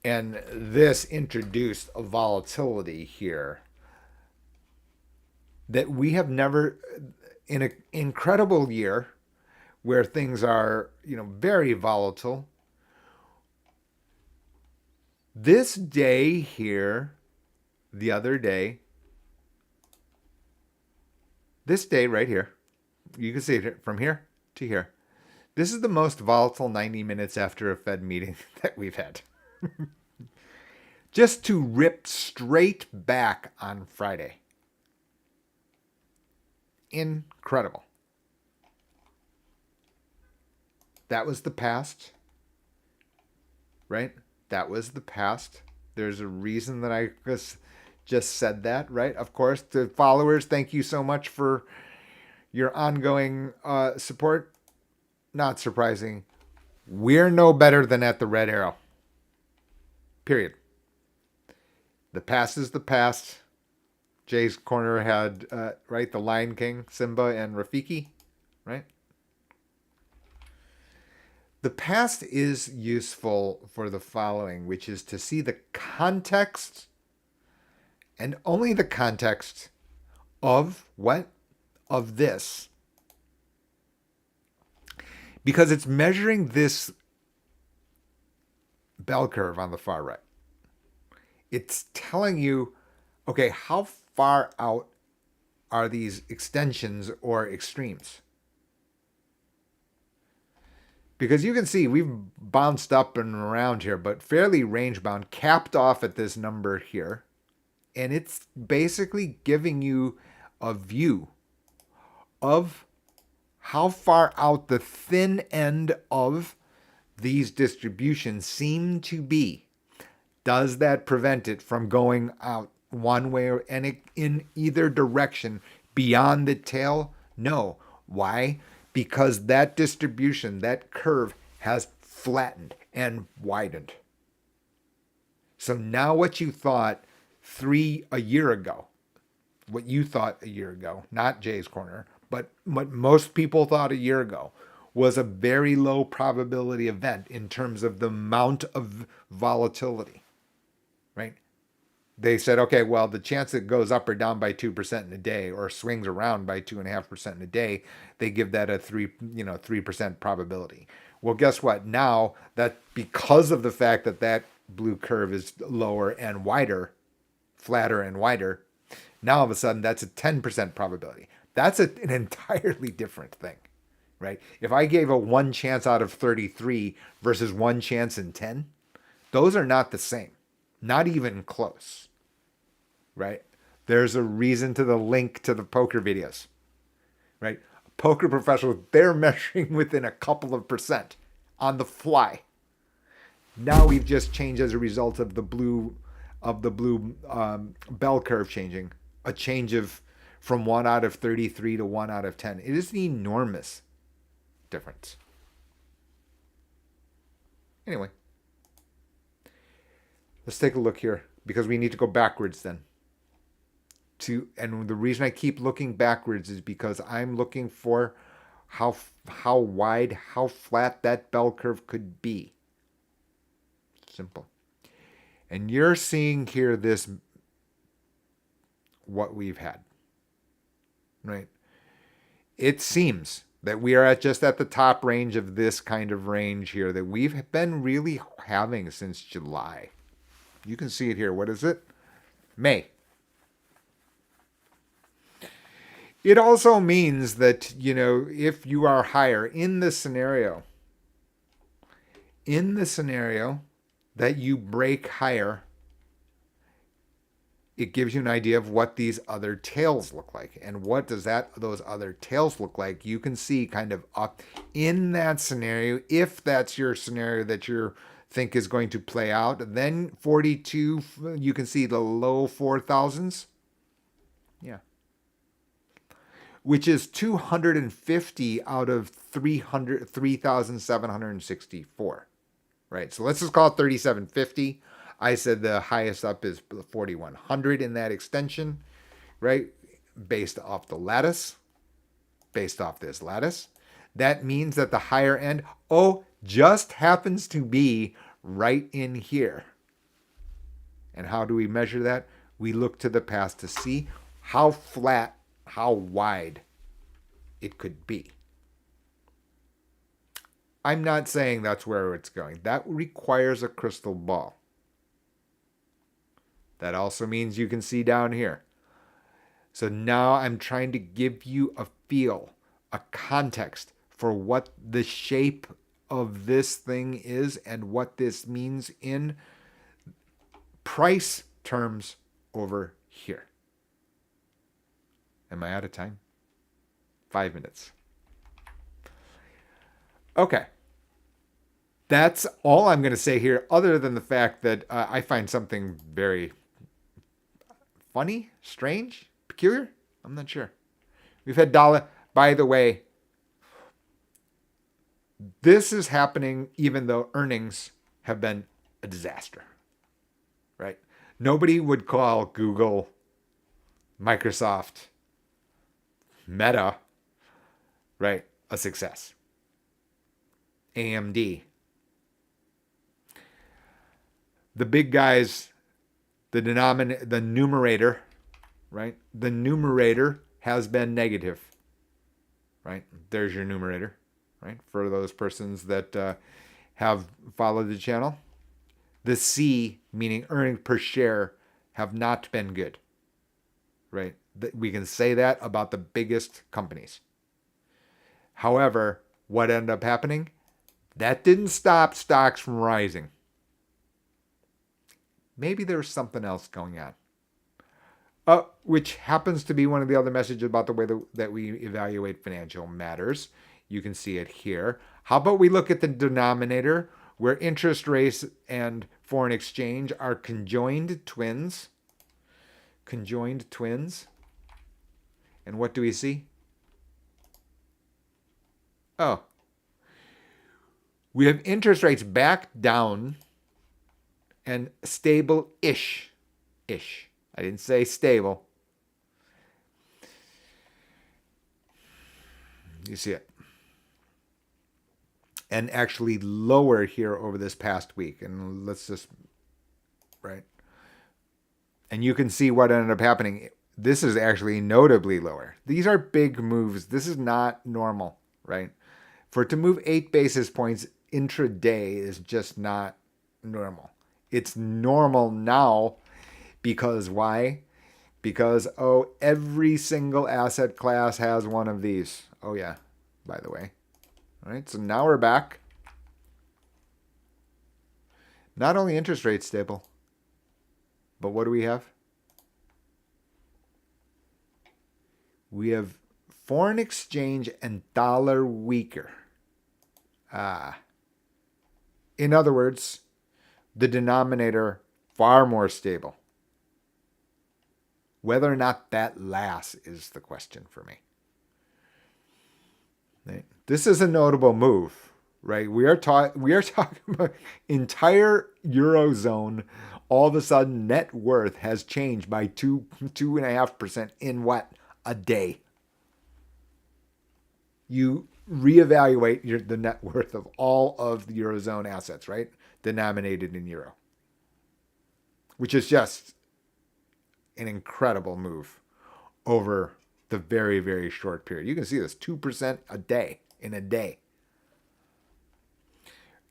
And this introduced a volatility here that we have never, in an incredible year where things are, very volatile, this day here, the other day, this day right here, you can see it from here to here. This is the most volatile 90 minutes after a Fed meeting that we've had. Just to rip straight back on Friday. Incredible. That was the past, right? That was the past. There's a reason that I just said that, right? Of course, to followers, thank you so much for your ongoing support. Not surprising. We're no better than at the red arrow. Period. The past is the past. Jay's Corner had, right, the Lion King, Simba, and Rafiki, right? The past is useful for the following, which is to see the context and only the context of what? Of this. Because it's measuring this bell curve on the far right. It's telling you, okay, how far out are these extensions or extremes? Because you can see we've bounced up and around here, but fairly range bound, capped off at this number here. And it's basically giving you a view of how far out the thin end of these distributions seem to be. Does that prevent it from going out one way or in either direction beyond the tail? No. Why? Because that distribution, that curve, has flattened and widened. So now what you thought a year ago, what you thought a year ago, not Jay's Corner, but what most people thought a year ago, was a very low probability event in terms of the amount of volatility, right? They said, okay, well, the chance it goes up or down by 2% in a day or swings around by 2.5% in a day, they give that a 3% probability. Well, guess what? Now that because of the fact that that blue curve is lower and wider, flatter and wider, now all of a sudden that's a 10% probability. That's an entirely different thing, right? If I gave a 1 chance out of 33 versus 1 chance in 10, those are not the same, not even close, right? There's a reason to the link to the poker videos, right? Poker professionals, they're measuring within a couple of percent on the fly. Now we've just changed as a result of the blue bell curve changing, a change of from 1 out of 33 to 1 out of 10. It is an enormous difference. Anyway, let's take a look here because we need to go backwards then. And the reason I keep looking backwards is because I'm looking for how wide, how flat that bell curve could be. Simple. And you're seeing here what we've had, right? It seems that we are just at the top range of this kind of range here that we've been really having since July. You can see it here. What is it? May. It also means that, if you are higher in the scenario that you break higher, it gives you an idea of what these other tails look like. And what does those other tails look like? You can see kind of up in that scenario, if that's your scenario that you think is going to play out, then 42, you can see the low 4,000s. Yeah. Which is 250 out of 3,764, right? So let's just call it 3,750. I said the highest up is 4,100 in that extension, right? Based off the lattice, based off this lattice. That means that the higher end, just happens to be right in here. And how do we measure that? We look to the past to see how flat, how wide it could be. I'm not saying that's where it's going. That requires a crystal ball. That also means you can see down here. So now I'm trying to give you a feel, a context for what the shape of this thing is and what this means in price terms over here. Am I out of time? 5 minutes. Okay. That's all I'm going to say here, other than the fact that I find something very funny, strange, peculiar. I'm not sure. We've had dollar. By the way, this is happening even though earnings have been a disaster, right? Nobody would call Google, Microsoft, Meta, right, a success. AMD. The big guys, the numerator, right? The numerator has been negative, right? There's your numerator, right? For those persons that have followed the channel. The C, meaning earnings per share, have not been good, right? We can say that about the biggest companies. However, what ended up happening? That didn't stop stocks from rising. Maybe there's something else going on. Which happens to be one of the other messages about the way that we evaluate financial matters. You can see it here. How about we look at the denominator, where interest rates and foreign exchange are conjoined twins? Conjoined twins. And what do we see? Oh. We have interest rates back down and stable-ish. Ish. I didn't say stable. You see it. And actually lower here over this past week. And let's just, right? And you can see what ended up happening. This is actually notably lower. These are big moves. This is not normal, right? For it to move 8 basis points intraday is just not normal. It's normal now because why? Because, every single asset class has one of these. Oh, yeah, by the way. All right, so now we're back. Not only interest rates stable, but what do we have? We have foreign exchange and dollar weaker. In other words, the denominator far more stable. Whether or not that lasts is the question for me. This is a notable move, right? We are talking about entire Eurozone. All of a sudden, net worth has changed by 2.5% in what? A day. You reevaluate the net worth of all of the Eurozone assets, right? Denominated in euro, which is just an incredible move over the very, very short period. You can see this 2% a day in a day.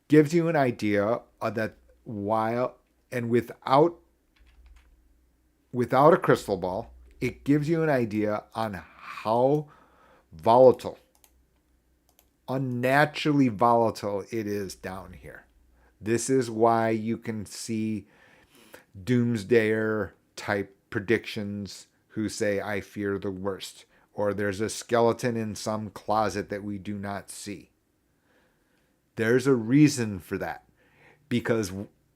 Gives you an idea of that while and without a crystal ball, it gives you an idea on how volatile, unnaturally volatile it is down here. This is why you can see doomsdayer type predictions who say, I fear the worst, or there's a skeleton in some closet that we do not see. There's a reason for that, because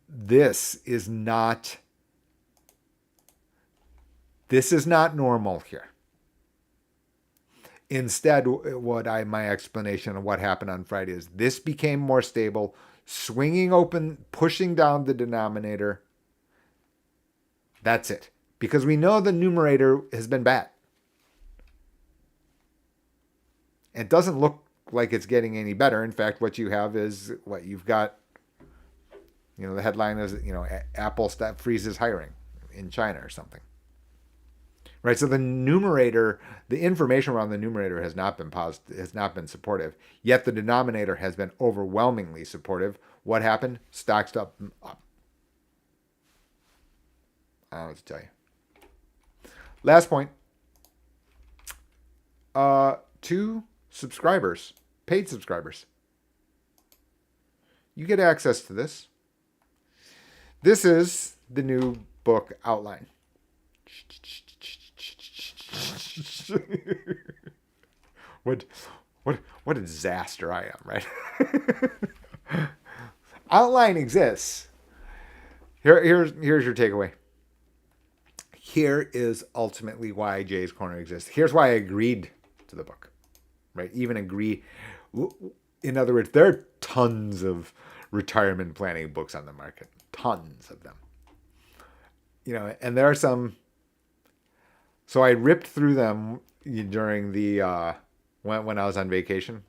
this is not normal here. Instead, my explanation of what happened on Friday is this became more stable, swinging open, pushing down the denominator. That's it. Because we know the numerator has been bad. It doesn't look like it's getting any better. In fact, what you have is what you've got. The headline is, Apple freezes hiring in China or something. right? So the numerator, the information around the numerator has not been positive, has not been supportive. Yet the denominator has been overwhelmingly supportive. What happened? Stocks up. I don't know what to tell you. Last point. To subscribers, paid subscribers, you get access to this. This is the new book outline. what what a disaster I am, right? Outline exists. Here's your takeaway. Here is ultimately why Jay's Corner exists. Here's why I agreed to the book, right? Even agree. In other words, there are tons of retirement planning books on the market, tons of them. And there are some. So I ripped through them during the when I was on vacation.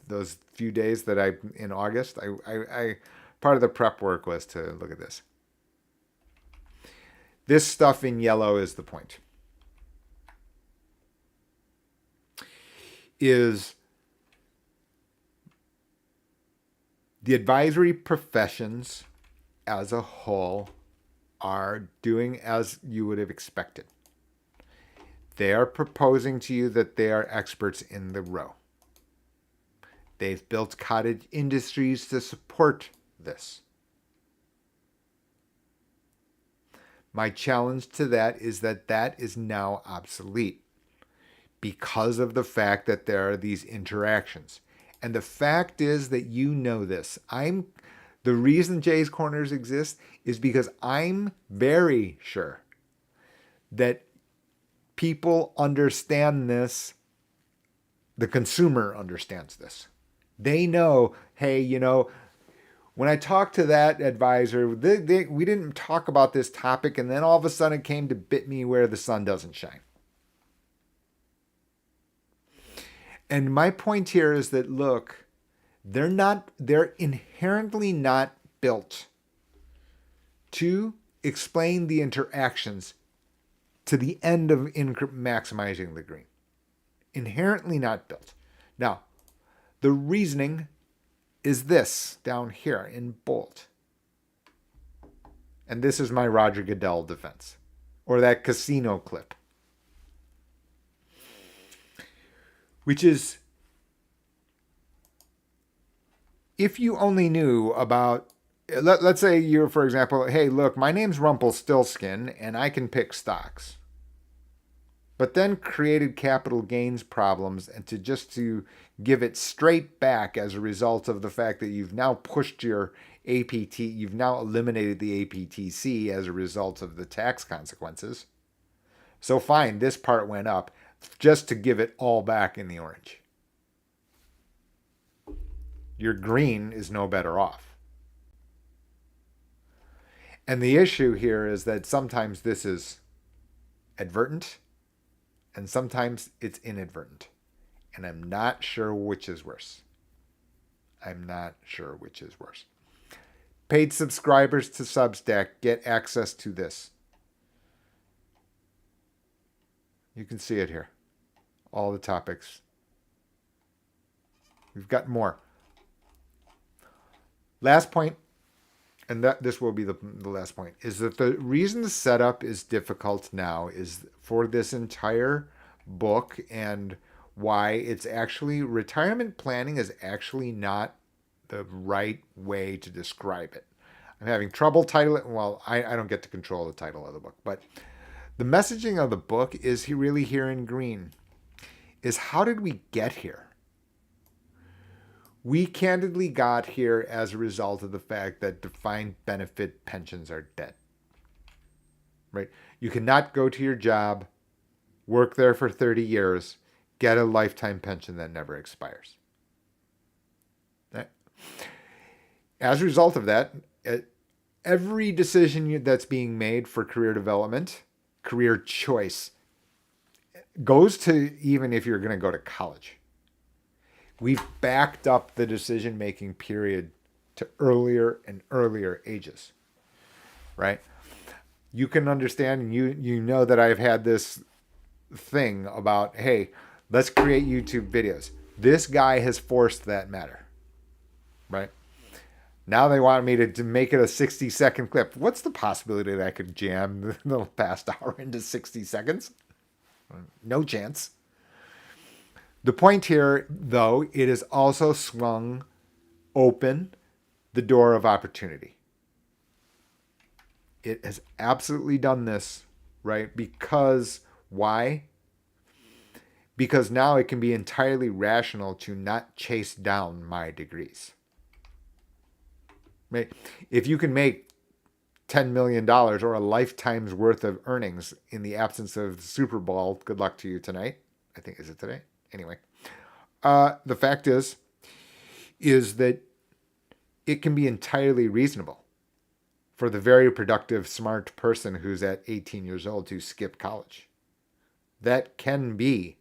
Those few days that I in August. I part of the prep work was to look at this. This stuff in yellow is the point. Is the advisory professions as a whole are doing as you would have expected. They are proposing to you that they are experts in the row. They've built cottage industries to support this. My challenge to that is that is now obsolete because of the fact that there are these interactions. And the fact is that you know this. The reason Jay's Corners exist is because I'm very sure that people understand this. The consumer understands this. They know, hey, when I talked to that advisor, we didn't talk about this topic, and then all of a sudden it came to bit me where the sun doesn't shine. And my point here is that, look, they're inherently not built to explain the interactions to the end of maximizing the green. Inherently not built. Now, the reasoning is this down here in bold. And this is my Roger Goodell defense, or that casino clip, which is, if you only knew about, let's say you're, for example, hey, look, my name's Rumpelstiltskin and I can pick stocks, but then created capital gains problems and to give it straight back as a result of the fact that you've now pushed your APT, you've now eliminated the APTC as a result of the tax consequences. So fine, this part went up just to give it all back in the orange. Your green is no better off. And the issue here is that sometimes this is advertent and sometimes it's inadvertent. And I'm not sure which is worse. Paid subscribers to Substack get access to this. You can see it here. All the topics. We've got more. Last point, and this will be the last point, is that the reason the setup is difficult now is for this entire book, and why it's actually, retirement planning is actually not the right way to describe it. I'm having trouble titling. Well, I don't get to control the title of the book, but the messaging of the book is really here in green. Is how did we get here? We candidly got here as a result of the fact that defined benefit pensions are dead. Right? You cannot go to your job, work there for 30 years, get a lifetime pension that never expires. Right? As a result of that, every decision that's being made for career development, career choice, goes to even if you're going to go to college. We've backed up the decision-making period to earlier and earlier ages, right? you can understand, and you know that I've had this thing about, hey, let's create YouTube videos. This guy has forced that matter, right? Now they want me to make it a 60-second clip. What's the possibility that I could jam the past hour into 60 seconds? No chance. The point here, though, it has also swung open the door of opportunity. It has absolutely done this, right? Because why? Because now it can be entirely rational to not chase down my degrees. Right? If you can make $10 million or a lifetime's worth of earnings in the absence of the Super Bowl, good luck to you tonight. I think, is it today? Anyway, the fact is that it can be entirely reasonable for the very productive, smart person who's at 18 years old to skip college. That can be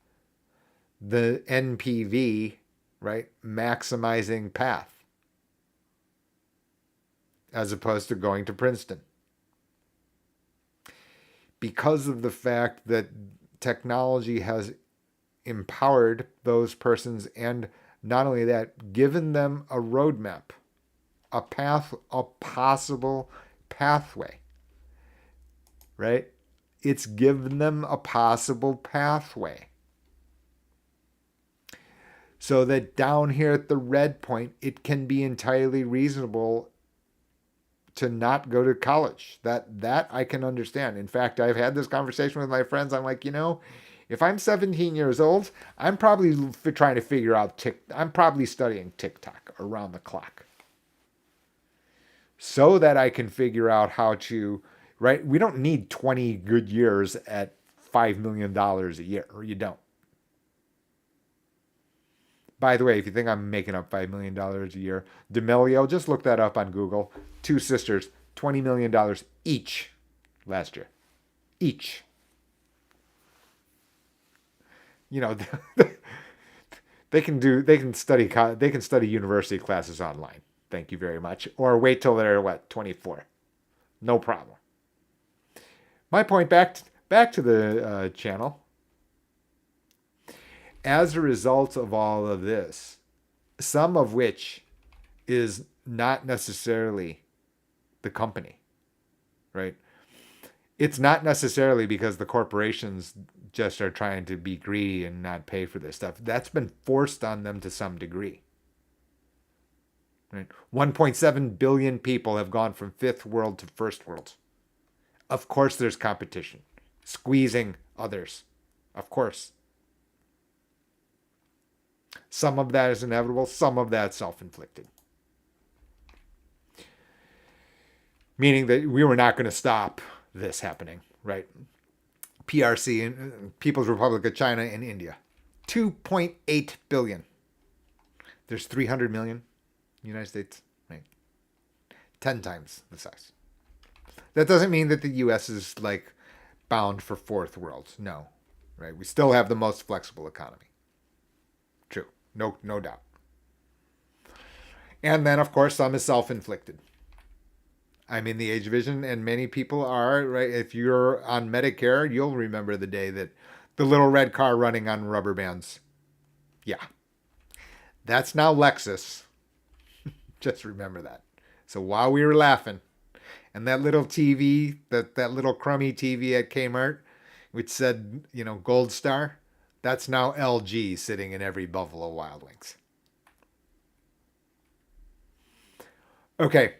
the NPV, right? Maximizing path as opposed to going to Princeton. Because of the fact that technology has empowered those persons, and not only that, given them a roadmap, a path, a possible pathway, right? It's given them a possible pathway. So that down here at the red point, it can be entirely reasonable to not go to college. That I can understand. In fact, I've had this conversation with my friends. I'm like, if I'm 17 years old, I'm probably trying to figure out I'm probably studying TikTok around the clock, so that I can figure out how to, right? We don't need 20 good years at $5 million a year, or you don't. By the way, if you think I'm making up $5 million a year, D'Amelio, just look that up on Google. Two sisters, $20 million each last year. Each. They can study university classes online. Thank you very much. Or wait till they're 24. No problem. My point, back to the channel. As a result of all of this, some of which is not necessarily the company, right? It's not necessarily because the corporations just are trying to be greedy and not pay for this stuff. That's been forced on them to some degree. Right? 1.7 billion people have gone from fifth world to first world. Of course there's competition, squeezing others. Of course. Some of that is inevitable, some of that self-inflicted. Meaning that we were not going to stop this happening, right? PRC, and People's Republic of China, and India. 2.8 billion. There's 300 million United States, right? 10 times the size. That doesn't mean that the US is bound for fourth world. No, right? We still have the most flexible economy. True. No doubt. And then, of course, some is self-inflicted. I'm in the age of vision, and many people are, right? If you're on Medicare, you'll remember the day that the little red car running on rubber bands. Yeah. That's now Lexus. Just remember that. So while we were laughing, and that little TV, that little crummy TV at Kmart, which said, Gold Star, that's now LG sitting in every Buffalo Wild Wings. Okay.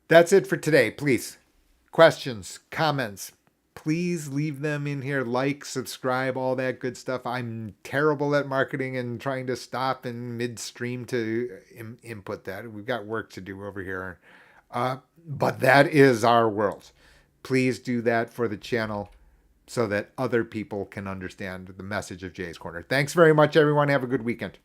That's it for today. Please, questions, comments, please leave them in here. Like, subscribe, all that good stuff. I'm terrible at marketing and trying to stop in midstream to input that. We've got work to do over here. But that is our world. Please do that for the channel so that other people can understand the message of Jay's Corner. Thanks very much, everyone. Have a good weekend.